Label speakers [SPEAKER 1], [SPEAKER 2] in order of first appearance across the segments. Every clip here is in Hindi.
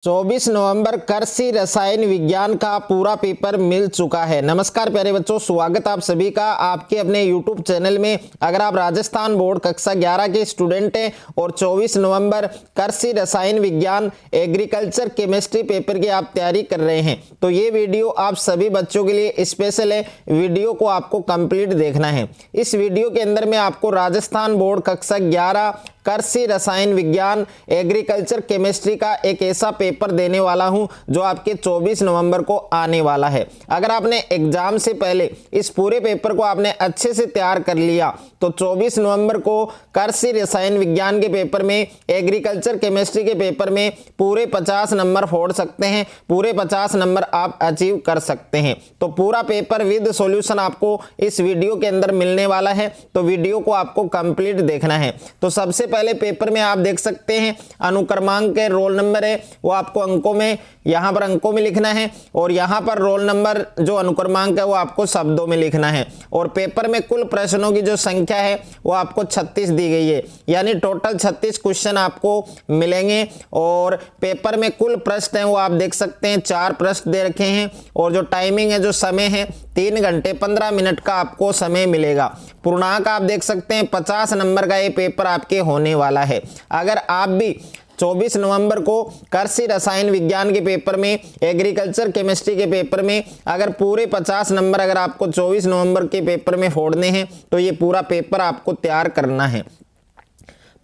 [SPEAKER 1] 24 नवंबर कृषि रसायन विज्ञान का पूरा पेपर मिल चुका है। नमस्कार प्यारे बच्चों, स्वागत आप सभी का आपके अपने YouTube चैनल में। अगर आप राजस्थान बोर्ड कक्षा 11 के स्टूडेंट हैं और 24 नवंबर कृषि रसायन विज्ञान एग्रीकल्चर केमिस्ट्री पेपर की आप तैयारी कर रहे हैं तो ये वीडियो आप सभी बच्चों के लिए स्पेशल है। वीडियो को आपको कंप्लीट देखना है। इस वीडियो के अंदर मैं आपको राजस्थान बोर्ड कक्षा 11 कृषि रसायन विज्ञान एग्रीकल्चर केमिस्ट्री का एक ऐसा पेपर देने वाला हूं जो आपके 24 नवंबर को आने वाला है। अगर आपने एग्जाम से पहले इस पूरे पेपर को आपने अच्छे से तैयार कर लिया तो 24 नवंबर को कृषि रसायन विज्ञान के पेपर में, एग्रीकल्चर केमिस्ट्री के पेपर में पूरे 50 नंबर फोड़ सकते हैं, पूरे 50 नंबर आप अचीव कर सकते हैं। तो पूरा पेपर विद सॉल्यूशन आपको इस वीडियो के अंदर मिलने वाला है, तो वीडियो को आपको कंप्लीट देखना है। तो सबसे पहले पेपर में आप देख सकते हैं अनुक्रमांक के रोल नंबर है वो आपको अंकों में, यहां पर अंकों में लिखना है और यहां पर रोल नंबर जो अनुक्रमांक है वो आपको शब्दों में लिखना है। और पेपर में कुल प्रश्नों की जो संख्या है वो आपको 36 दी गई है, यानी टोटल 36 क्वेश्चन आपको मिलेंगे। और पेपर में कुल प्रश्न है वो आप देख सकते हैं 4 प्रश्न दे रखे हैं और जो टाइमिंग है, जो समय है 3 घंटे 15 मिनट का आपको समय मिलेगा। पूर्णांक आप देख सकते हैं 50 नंबर का ये पेपर आपके होने वाला है। अगर आप भी 24 नवंबर को कृषि रसायन विज्ञान के पेपर में, एग्रीकल्चर केमिस्ट्री के पेपर में अगर पूरे 50 नंबर अगर आपको 24 नवंबर के पेपर में फोड़ने हैं तो ये पूरा पेपर आपको तैयार करना है।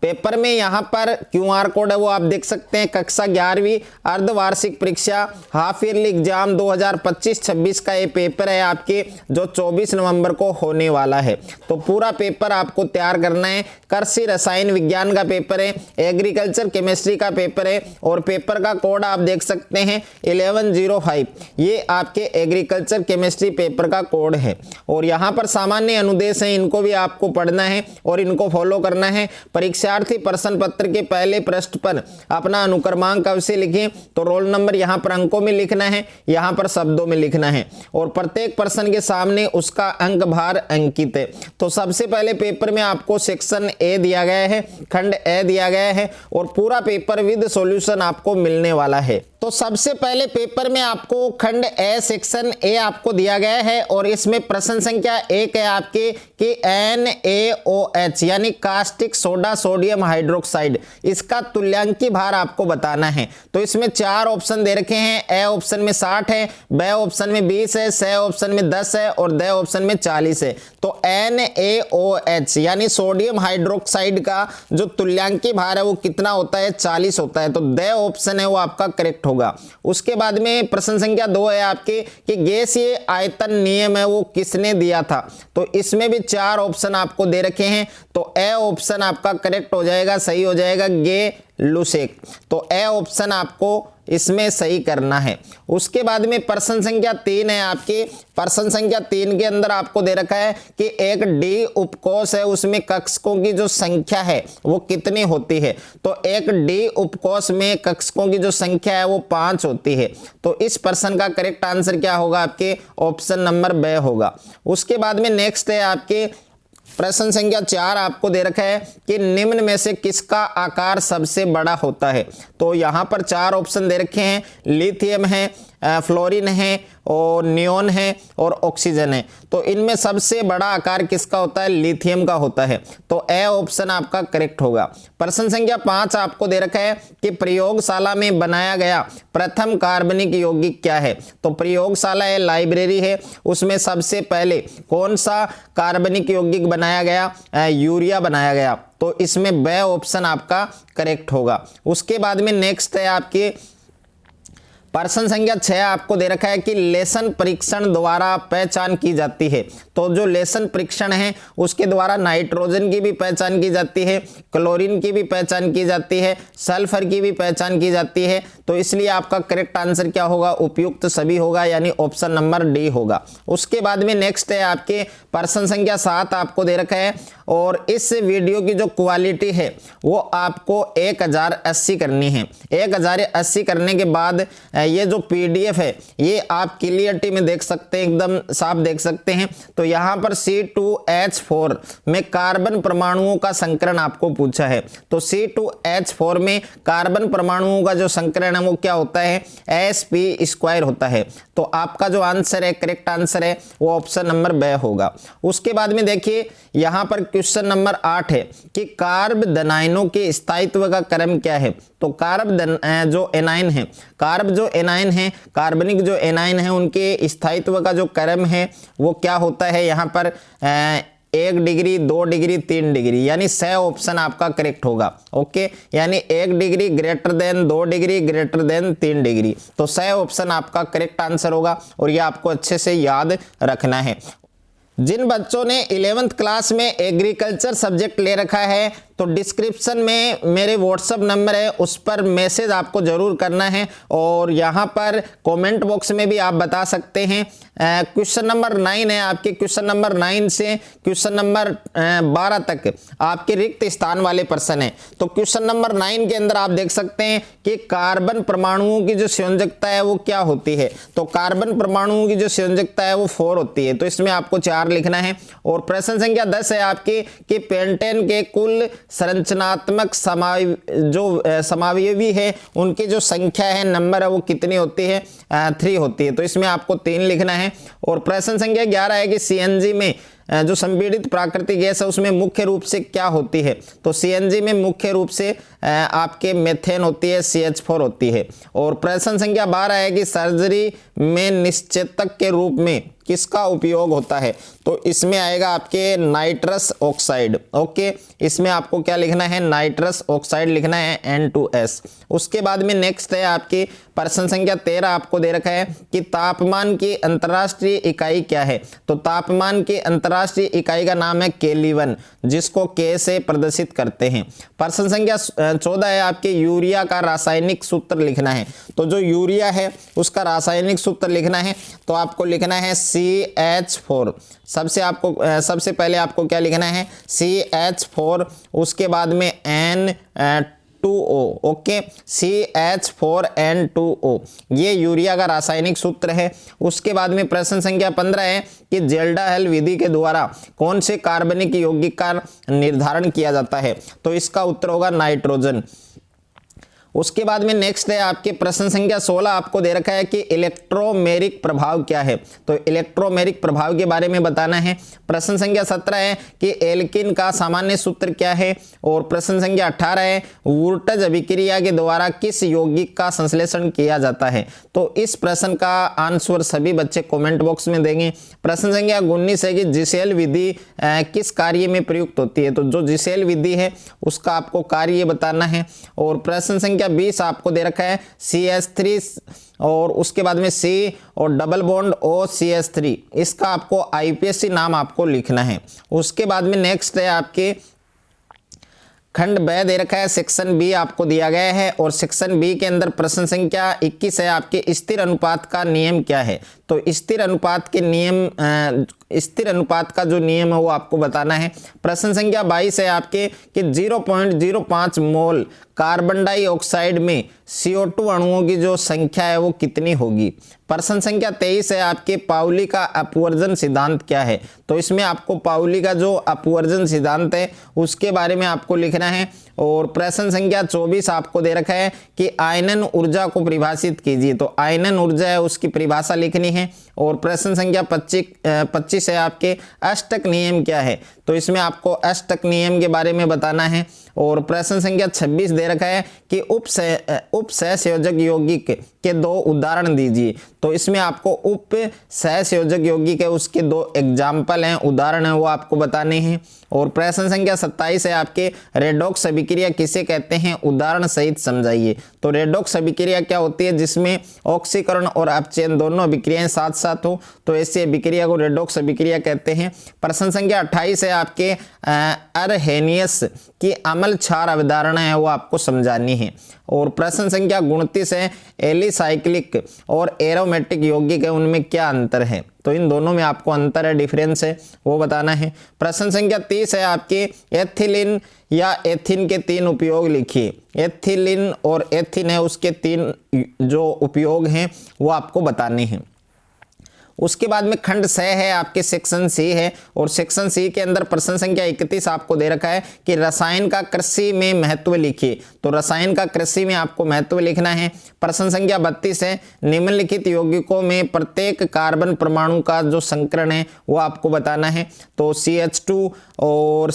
[SPEAKER 1] पेपर में यहाँ पर QR कोड है वो आप देख सकते हैं। कक्षा 11वीं अर्धवार्षिक परीक्षा हाफ ईयरली एग्जाम 2025-26 का ये पेपर है आपके, जो 24 नवंबर को होने वाला है। तो पूरा पेपर आपको तैयार करना है। कृषि रसायन विज्ञान का पेपर है, एग्रीकल्चर केमिस्ट्री का पेपर है और पेपर का कोड आप देख सकते हैं 1105। ये आपके एग्रीकल्चर केमिस्ट्री पेपर का कोड है। और यहाँ पर सामान्य अनुदेश है, इनको भी आपको पढ़ना है और इनको फॉलो करना है। परीक्षार्थी प्रश्न पत्र के पहले पृष्ठ पर अपना अनुक्रमांक अवश्य लिखें। तो रोल नंबर यहाँ पर अंकों में लिखना है, यहाँ पर शब्दों में लिखना है और प्रत्येक प्रश्न के सामने उसका अंक भार अंकित है। तो सबसे पहले पेपर में आपको सेक्शन ए दिया गया है, खंड ए दिया गया है और पूरा पेपर विद सॉल्यूशन आपको मिलने वाला है। तो सबसे पहले पेपर में आपको खंड ए सेक्शन ए आपको दिया गया है और इसमें प्रश्न संख्या 1 है आपके कि NaOH यानी कास्टिक सोडा सोडियम हाइड्रोक्साइड, इसका तुल्यांकी भार आपको बताना है। तो इसमें 4 ऑप्शन दे रखे हैं। ए ऑप्शन में 60 है, बी ऑप्शन में 20 है, सी ऑप्शन में 10 है और डी ऑप्शन में 40 है। तो NaOH यानी सोडियम हाइड्रोक्साइड का जो तुल्यांकी भार है वो कितना होता है? 40 होता है। तो डी ऑप्शन है वो आपका करेक्ट होगा। उसके बाद में प्रश्न संख्या 2 है आपके कि गैसीय आयतन नियम है वो किसने दिया था? तो इसमें भी 4 ऑप्शन आपको दे रखे हैं। तो ए ऑप्शन आपका करेक्ट हो जाएगा, सही हो जाएगा, गे लुसेक। तो ए ऑप्शन आपको इसमें सही करना है। उसके बाद में प्रश्न संख्या 3 है आपके। प्रश्न संख्या 3 के अंदर आपको दे रखा है कि एक डी उपकोष है, उसमें कक्षकों की जो संख्या है वो कितनी होती है? तो एक डी उपकोष में कक्षकों की जो संख्या है वो 5 होती है। तो इस प्रश्न का करेक्ट आंसर क्या होगा? आपके ऑप्शन नंबर बी होगा। उसके बाद में नेक्स्ट है आपके प्रश्न संख्या 4 आपको दे रखा है कि निम्न में से किसका आकार सबसे बड़ा होता है? तो यहाँ पर 4 ऑप्शन दे रखे हैं। लिथियम है, फ्लोरीन है और नियोन है और ऑक्सीजन है। तो इनमें सबसे बड़ा आकार किसका होता है? लिथियम का होता है। तो ए ऑप्शन आपका करेक्ट होगा। प्रश्न संख्या 5 आपको दे रखा है कि प्रयोगशाला में बनाया गया प्रथम कार्बनिक यौगिक क्या है? तो प्रयोगशाला है, लाइब्रेरी है, उसमें सबसे पहले कौन सा कार्बनिक यौगिक बनाया गया? यूरिया बनाया गया। तो इसमें बी ऑप्शन आपका करेक्ट होगा। उसके बाद में नेक्स्ट है आपके प्रश्न संख्या 6 आपको दे रखा है कि लेसन परीक्षण द्वारा पहचान की जाती है। तो जो लेसन परीक्षण है उसके द्वारा नाइट्रोजन की भी पहचान की जाती है, क्लोरीन की भी पहचान की जाती है, सल्फर की भी पहचान की जाती है। तो इसलिए आपका करेक्ट आंसर क्या होगा? उपयुक्त सभी होगा, यानी ऑप्शन नंबर डी होगा। उसके बाद में नेक्स्ट है आपके प्रश्न संख्या 7 आपको दे रखा है और इस वीडियो की जो क्वालिटी है वो आपको 1080 करनी है। 1080 करने के बाद ये जो PDF है ये आप क्लियरिटी में देख सकते हैं, एकदम साफ देख सकते हैं। तो यहाँ पर C2H4 में कार्बन परमाणुओं का संकरण आपको पूछा है। तो C2H4 में कार्बन परमाणुओं का जो संकरण है वो क्या होता है, sp² होता है। तो आपका जो आंसर है, करेक्ट आंसर है वो ऑप्शन नंबर ब होगा। उसके बाद में देखिए यहां पर क्वेश्चन नंबर 8 है कि कार्बोनाइनों के स्थायित्व का क्रम क्या है। तो जो एनाइन है, जो एनाइन है, कार्बनिक जो एनाइन है, उनके स्थायित्व का जो क्रम है वो क्या होता है, यहाँ पर 1 डिग्री, 2 डिग्री, 3 डिग्री, यानी स ऑप्शन आपका करेक्ट होगा। ओके, यानी 1 degree greater than 2 degree greater than 3 degree. तो स ऑप्शन आपका करेक्ट आंसर होगा और ये आपको अच्छे से याद रखना है। जिन बच्चों ने 11th क्लास में एग्रीकल्चर सब्जेक्ट ले रखा है तो डिस्क्रिप्शन में मेरे व्हाट्सअप नंबर है, उस पर मैसेज आपको ज़रूर करना है और यहाँ पर कमेंट बॉक्स में भी आप बता सकते हैं। क्वेश्चन नंबर 9 है आपके, क्वेश्चन नंबर 9 से क्वेश्चन नंबर 12 तक आपके रिक्त स्थान वाले प्रश्न है। तो क्वेश्चन नंबर 9 के अंदर आप देख सकते हैं कि कार्बन परमाणुओं की जो संयोजकता है वो क्या होती है। तो कार्बन परमाणुओं की जो संयोजकता है वो 4 होती है, तो इसमें आपको 4 लिखना है। और प्रश्न संख्या 10 है आपकी कि पेंटेन के कुल संरचनात्मक समावयवी है उनकी जो संख्या है, नंबर है, वो कितनी होती है, 3 होती है। तो इसमें आपको 3 लिखना है। और प्रश्न संख्या 11 है कि सीएनजी में जो संपीड़ित प्राकृतिक गैस है उसमें मुख्य रूप से क्या होती है। तो सीएनजी में मुख्य रूप से आपके मेथेन होती है, CH4 होती है। और प्रश्न संख्या 12 है कि सर्जरी में निश्चेतक के रूप में किसका उपयोग होता है। तो इसमें आएगा आपके नाइट्रस ऑक्साइड। ओके, इसमें आपको क्या लिखना है, नाइट्रस ऑक्साइड लिखना है, N2S। उसके बाद में नेक्स्ट है आपकी प्रश्न संख्या 13 आपको दे रखा है कि तापमान की अंतर्राष्ट्रीय इकाई क्या है। तो तापमान की अंतर्राष्ट्रीय इकाई का नाम है केल्विन, जिसको K से प्रदर्शित करते हैं। प्रश्न संख्या 14 है आपके यूरिया का रासायनिक सूत्र लिखना है। तो जो यूरिया है उसका रासायनिक सूत्र लिखना है, तो आपको लिखना है CH4। सबसे पहले आपको क्या लिखना है, CH4, उसके बाद में N2O। ओके, CH4N2O, ये यूरिया का रासायनिक सूत्र है। उसके बाद में प्रश्न संख्या 15 है कि जेल्डाहेल विधि के द्वारा कौन से कार्बनिक यौगिक का निर्धारण किया जाता है। तो इसका उत्तर होगा नाइट्रोजन। उसके बाद में नेक्स्ट है आपके प्रश्न संख्या 16 आपको दे रखा है कि इलेक्ट्रोमेरिक प्रभाव क्या है। तो इलेक्ट्रोमेरिक प्रभाव के बारे में बताना है। प्रश्न संख्या 17 है कि एल्किन का सामान्य सूत्र क्या है। और प्रश्न संख्या 18 है वुर्टज अभिक्रिया के द्वारा किस यौगिक का संश्लेषण किया जाता है। तो इस प्रश्न का आंसर सभी बच्चे कमेंट बॉक्स में देंगे। प्रश्न संख्या 19 है कि जिसेल विधि किस कार्य में प्रयुक्त होती है। तो जो जिसेल विधि है उसका आपको कार्य बताना है। और प्रश्न संख्या 20 आपको दे रखा है CH3 और उसके बाद में C और डबल बॉन्ड OCH3, इसका आपको IPSC नाम आपको लिखना है। उसके बाद में नेक्स्ट है आपके खंड ब दे रखा है, सेक्शन बी आपको दिया गया है। और सेक्शन बी के अंदर प्रश्न संख्या 21 है आपके स्थिर अनुपात का नियम क्या है। तो स्थिर अनुपात के नियम, स्थिर अनुपात का जो नियम है वो आपको बताना है। प्रश्न संख्या 22 है आपके कि 0.05 मोल कार्बन डाइऑक्साइड में CO2 अणुओं की जो संख्या है वो कितनी होगी। प्रश्न संख्या 23 है आपके पाउली का अपवर्जन सिद्धांत क्या है। तो इसमें आपको पाउली का जो अपवर्जन सिद्धांत है उसके बारे में आपको लिखना है। और प्रश्न संख्या 24 आपको दे रखा है कि आयनन ऊर्जा को परिभाषित कीजिए। तो आयनन ऊर्जा है उसकी परिभाषा लिखनी है। और प्रश्न संख्या 25 है आपके अष्टक नियम क्या है। तो इसमें आपको अष्टक नियम के बारे में बताना है। और प्रश्न संख्या 26 दे रखा है कि उपसहसंयोजक यौगिक के 2 उदाहरण दीजिए। तो इसमें आपको उपसहसंयोजक यौगिक है उसके 2 एग्जाम्पल हैं, उदाहरण है, वो आपको बताने हैं। और प्रश्न संख्या 27 है आपके रेडॉक्स अभिक्रिया किसे कहते हैं, उदाहरण सहित समझाइए। तो रेडॉक्स अभिक्रिया क्या होती है, जिसमें ऑक्सीकरण और अपचयन दोनों अभिक्रियाएं साथ साथ हो, तो ऐसी अभिक्रिया को रेडॉक्स अभिक्रिया कहते हैं। प्रश्न संख्या 28 है आपके अर्हेनियस की अम्ल क्षार अवधारणा है वो आपको समझानी है। और प्रश्न संख्या 29 है एलिसाइक्लिक और एरोमेटिक यौगिक है उनमें क्या अंतर है। तो इन दोनों में आपको अंतर है, डिफरेंस है, वो बताना है। प्रश्न संख्या 30 है आपके एथिलीन या एथिन के 3 उपयोग लिखिए। एथिलीन और एथिन है उसके 3 जो उपयोग हैं वो आपको बताने हैं। उसके बाद में खंड 6 है आपके सेक्शन सी है, और सेक्शन सी के अंदर प्रश्न संख्या 31 आपको दे रखा है कि रसायन का कृषि में महत्व लिखिए। तो रसायन का कृषि में आपको महत्व लिखना है। प्रश्न संख्या 32 है, निम्नलिखित यौगिकों में प्रत्येक कार्बन परमाणु का जो संकरण है वो आपको बताना है। तो CH2 और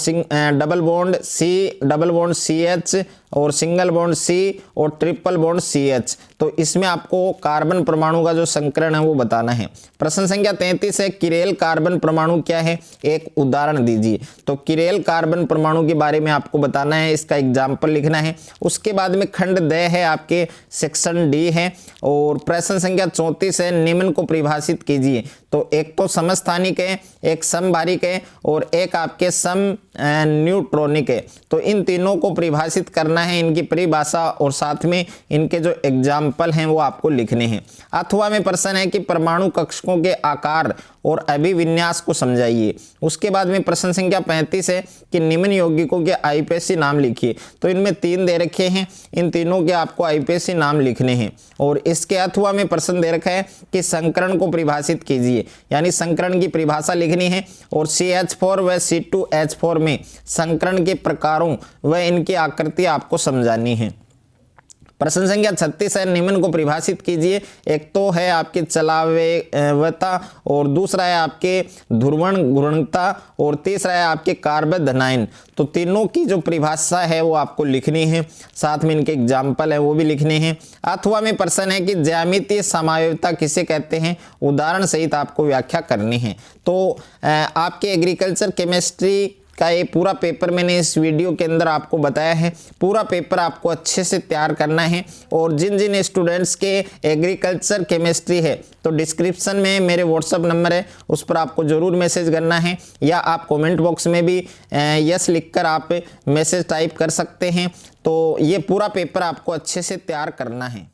[SPEAKER 1] डबल बॉन्ड CH और सिंगल बॉन्ड C और ट्रिपल बॉन्ड CH, तो इसमें आपको कार्बन परमाणु का जो संकरण है वो बताना है। प्रश्न संख्या 33 है, किरेल कार्बन परमाणु क्या है, एक उदाहरण दीजिए। तो किरेल कार्बन परमाणु के बारे में आपको बताना है, इसका एग्जाम्पल लिखना है। उसके बाद में खंड 2 है आपके सेक्शन डी है, और प्रश्न संख्या 34 है, निम्न को परिभाषित कीजिए। तो एक तो समस्थानिक है, एक समभारिक है, और एक आपके सम न्यूट्रॉनिक है। तो इन तीनों को परिभाषित करना है, इनकी परिभाषा और साथ में इनके जो एग्जाम्पल हैं वो आपको लिखने हैं। अथवा में प्रश्न है कि परमाणु कक्षकों के आकार और अभिविन्यास को समझाइए। उसके बाद में प्रश्न संख्या 35 है कि निम्न यौगिकों के आईपीएसी नाम लिखिए। तो इनमें 3 दे रखे हैं, इन तीनों के आपको आईपीएसी नाम लिखने हैं। और इसके अथवा में प्रश्न दे रखा है कि संकरण को परिभाषित कीजिए, यानी संकरण की परिभाषा लिखनी है। और CH4 व C2H4 में संकरण के प्रकारों व इनकी आकृति आपको समझानी है। प्रश्न संख्या 36 है, निम्न को परिभाषित कीजिए। एक तो है आपकी चलावेयता, और दूसरा है आपके ध्रुवण घूर्णकता, और तीसरा है आपके कार्बन। तो तीनों की जो परिभाषा है वो आपको लिखनी है, साथ में इनके एग्जाम्पल है वो भी लिखने हैं। अथवा में प्रश्न है कि ज्यामितीय समायोजिता किसे कहते हैं, उदाहरण सहित आपको व्याख्या करनी है। तो आपके एग्रीकल्चर केमिस्ट्री का ये पूरा पेपर मैंने इस वीडियो के अंदर आपको बताया है। पूरा पेपर आपको अच्छे से तैयार करना है, और जिन जिन स्टूडेंट्स के एग्रीकल्चर केमिस्ट्री है तो डिस्क्रिप्शन में मेरे व्हाट्सअप नंबर है, उस पर आपको ज़रूर मैसेज करना है, या आप कमेंट बॉक्स में भी यस लिखकर आप मैसेज टाइप कर सकते हैं। तो ये पूरा पेपर आपको अच्छे से तैयार करना है।